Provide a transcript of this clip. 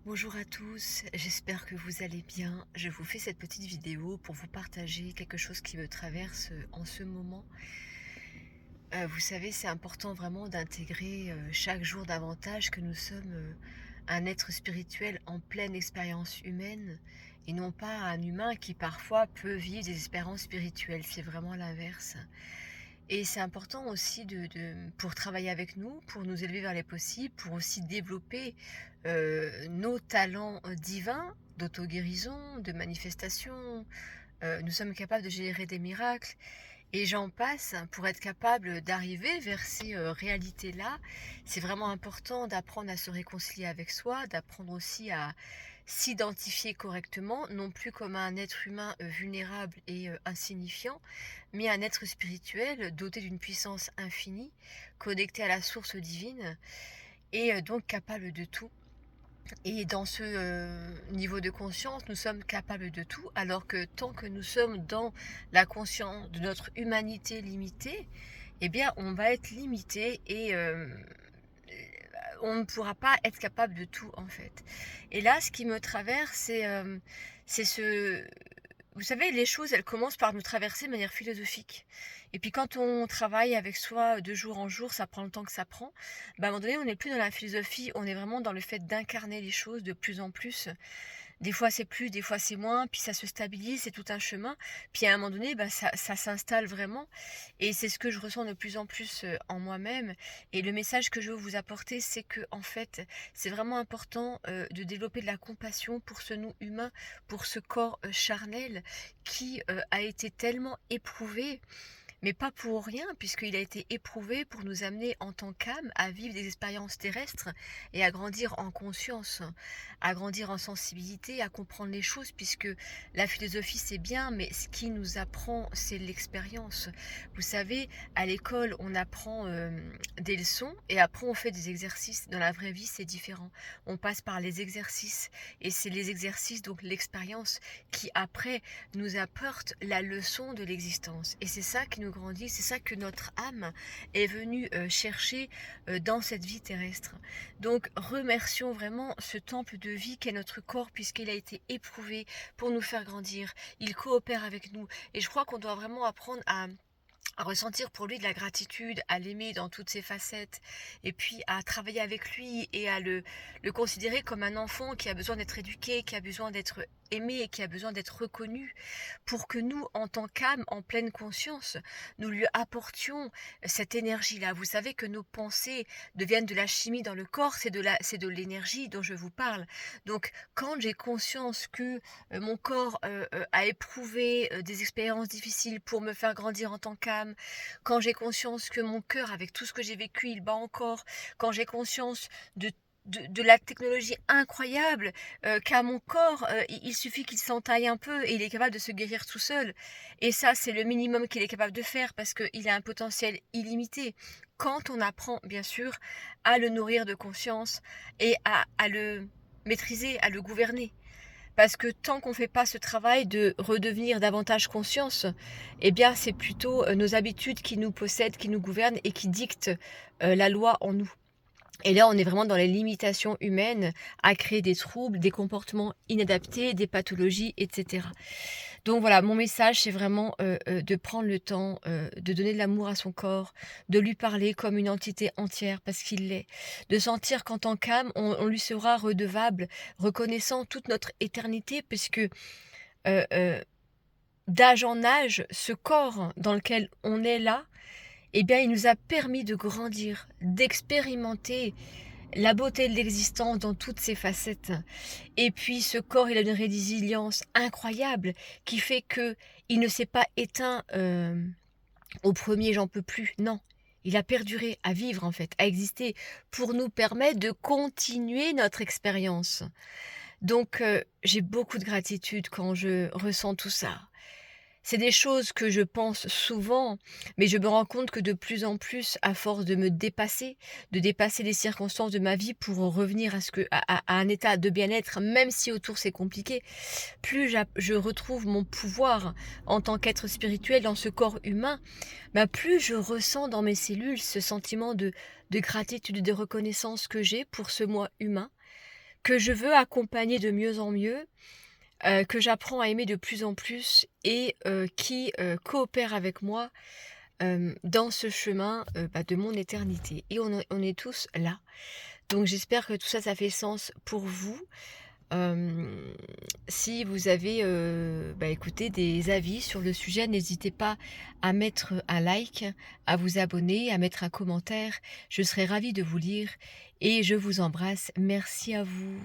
Bonjour à tous, j'espère que vous allez bien. Je vous fais cette petite vidéo pour vous partager quelque chose qui me traverse en ce moment. Vous savez, c'est important vraiment d'intégrer chaque jour davantage que nous sommes un être spirituel en pleine expérience humaine et non pas un humain qui parfois peut vivre des expériences spirituelles. C'est vraiment l'inverse. Et c'est important aussi pour travailler avec nous, pour nous élever vers les possibles, pour aussi développer nos talents divins d'auto-guérison, de manifestation. Nous sommes capables de générer des miracles et j'en passe pour être capable d'arriver vers ces réalités-là. C'est vraiment important d'apprendre à se réconcilier avec soi, d'apprendre aussi à s'identifier correctement, non plus comme un être humain vulnérable et insignifiant, mais un être spirituel doté d'une puissance infinie, connecté à la source divine et donc capable de tout. Et dans ce niveau de conscience, nous sommes capables de tout, alors que tant que nous sommes dans la conscience de notre humanité limitée, eh bien, on va être limité et on ne pourra pas être capable de tout, en fait. Et là, ce qui me traverse, c'est ce... Vous savez, les choses, elles commencent par nous traverser de manière philosophique. Et puis quand on travaille avec soi de jour en jour, ça prend le temps que ça prend. Bah, à un moment donné, on n'est plus dans la philosophie, on est vraiment dans le fait d'incarner les choses de plus en plus. Des fois c'est plus, des fois c'est moins, puis ça se stabilise, c'est tout un chemin. Puis à un moment donné, bah, ça s'installe vraiment. Et c'est ce que je ressens de plus en plus en moi-même. Et le message que je veux vous apporter, c'est que en fait, c'est vraiment important de développer de la compassion pour ce nous humain, pour ce corps charnel qui a été tellement éprouvé, mais pas pour rien, puisqu'il a été éprouvé pour nous amener en tant qu'âme à vivre des expériences terrestres et à grandir en conscience, à grandir en sensibilité, à comprendre les choses, puisque la philosophie c'est bien, mais ce qui nous apprend c'est l'expérience. Vous savez, à l'école on apprend des leçons et après on fait des exercices. Dans la vraie vie c'est différent. On passe par les exercices et c'est les exercices, donc l'expérience, qui après nous apporte la leçon de l'existence. Et c'est ça qui nous grandit, c'est ça que notre âme est venue chercher dans cette vie terrestre. Donc remercions vraiment ce temple de vie qu'est notre corps puisqu'il a été éprouvé pour nous faire grandir. Il coopère avec nous. Et je crois qu'on doit vraiment apprendre à ressentir pour lui de la gratitude, à l'aimer dans toutes ses facettes, et puis à travailler avec lui et à le considérer comme un enfant qui a besoin d'être éduqué, qui a besoin d'être aimé et qui a besoin d'être reconnu, pour que nous, en tant qu'âme, en pleine conscience, nous lui apportions cette énergie-là. Vous savez que nos pensées deviennent de la chimie dans le corps, c'est de l'énergie dont je vous parle. Donc, quand j'ai conscience que mon corps a éprouvé des expériences difficiles pour me faire grandir en tant qu'âme, quand j'ai conscience que mon cœur, avec tout ce que j'ai vécu, il bat encore, quand j'ai conscience de la technologie incroyable qu'a mon corps, il suffit qu'il s'entaille un peu et il est capable de se guérir tout seul. Et ça, c'est le minimum qu'il est capable de faire parce qu'il a un potentiel illimité. Quand on apprend, bien sûr, à le nourrir de conscience et à le maîtriser, à le gouverner. Parce que tant qu'on ne fait pas ce travail de redevenir davantage conscience, eh bien c'est plutôt nos habitudes qui nous possèdent, qui nous gouvernent et qui dictent la loi en nous. Et là, on est vraiment dans les limitations humaines à créer des troubles, des comportements inadaptés, des pathologies, etc. Donc voilà, mon message, c'est vraiment de prendre le temps de donner de l'amour à son corps, de lui parler comme une entité entière, parce qu'il l'est, de sentir qu'en tant qu'âme, on lui sera redevable, reconnaissant toute notre éternité, puisque euh, euh, d'âge en âge, ce corps dans lequel on est là, eh bien, il nous a permis de grandir, d'expérimenter la beauté de l'existence dans toutes ses facettes. Et puis ce corps, il a une résilience incroyable qui fait que il ne s'est pas éteint au premier j'en peux plus. Non, il a perduré à vivre en fait, à exister pour nous permettre de continuer notre expérience. Donc j'ai beaucoup de gratitude quand je ressens tout ça. C'est des choses que je pense souvent, mais je me rends compte que de plus en plus, à force de me dépasser, de dépasser les circonstances de ma vie pour revenir à un état de bien-être, même si autour c'est compliqué, plus je retrouve mon pouvoir en tant qu'être spirituel dans ce corps humain, bah plus je ressens dans mes cellules ce sentiment de gratitude, de reconnaissance que j'ai pour ce moi humain, que je veux accompagner de mieux en mieux, que j'apprends à aimer de plus en plus et qui, coopèrent avec moi, dans ce chemin, de mon éternité et on est tous là. Donc j'espère que tout ça, ça fait sens pour vous. Hem, Si vous avez, écoutez, des avis sur le sujet, n'hésitez pas à mettre un like, à vous abonner, à mettre un commentaire. Je serai ravie de vous lire et je vous embrasse. Merci à vous.